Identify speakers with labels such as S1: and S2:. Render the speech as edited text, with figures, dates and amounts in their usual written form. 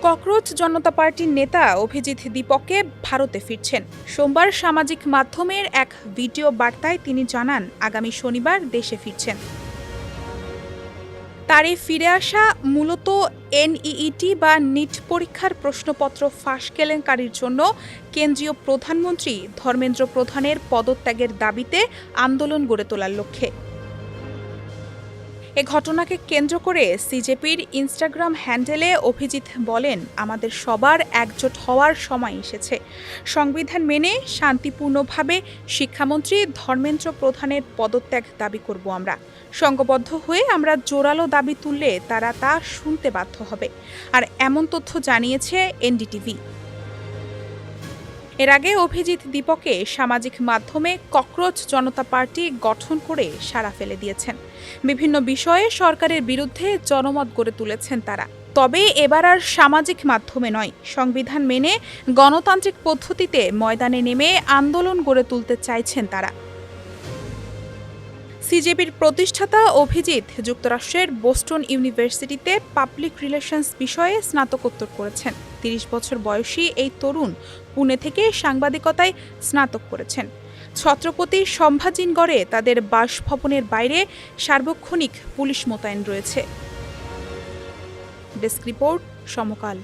S1: Cockroach জনতা পার্টির নেতা অভিজিৎ দীপকে ভারতে ফিরছেন। সোমবার সামাজিক মাধ্যমের এক ভিডিও বার্তায় তিনি জানান, আগামী শনিবার দেশে ফিরছেন। তার এই ফিরে আসা মূলত এনইইটি বা নিট পরীক্ষার প্রশ্নপত্র ফাঁস কেলেঙ্কারির জন্য কেন্দ্রীয় প্রধানমন্ত্রী ধর্মেন্দ্র প্রধানের পদত্যাগের দাবিতে আন্দোলন গড়ে তোলার লক্ষ্যে। এ ঘটনাকে কেন্দ্র করে সিজেপির ইনস্টাগ্রাম হ্যান্ডেলে অভিজিৎ বলেন, আমাদের সবার একজোট হওয়ার সময় এসেছে। সংবিধান মেনে শান্তিপূর্ণভাবে শিক্ষামন্ত্রী ধর্মেন্দ্র প্রধানের পদত্যাগ দাবি করব আমরা। সংঘবদ্ধ হয়ে আমরা জোরালো দাবি তুললে তারা তা শুনতে বাধ্য হবে। আর এমন তথ্য জানিয়েছে এনডিটিভি। এর আগে অভিজিৎ দীপকে সামাজিক মাধ্যমে ককরোচ জনতা পার্টি গঠন করে সাড়া ফেলে দিয়েছেন। বিভিন্ন বিষয়ে সরকারের বিরুদ্ধে জনমত গড়ে তুলেছেন তারা। তবে এবার আর সামাজিক মাধ্যমে নয়, সংবিধান মেনে গণতান্ত্রিক পদ্ধতিতে ময়দানে নেমে আন্দোলন গড়ে তুলতে চাইছেন তারা। সিজেপির প্রতিষ্ঠাতা অভিজিৎ যুক্তরাষ্ট্রের বোস্টন ইউনিভার্সিটিতে পাবলিক রিলেশনস বিষয়ে স্নাতকোত্তর করেছেন। ৩০ বছর বয়সী এই তরুণ পুনে থেকে সাংবাদিকতায় স্নাতক করেছেন। ছত্রপতি সম্ভাজিনগড়ে তাদের বাসভবনের বাইরে সার্বক্ষণিক পুলিশ মোতায়েন রয়েছে। ডেস্ক রিপোর্ট, সমকাল।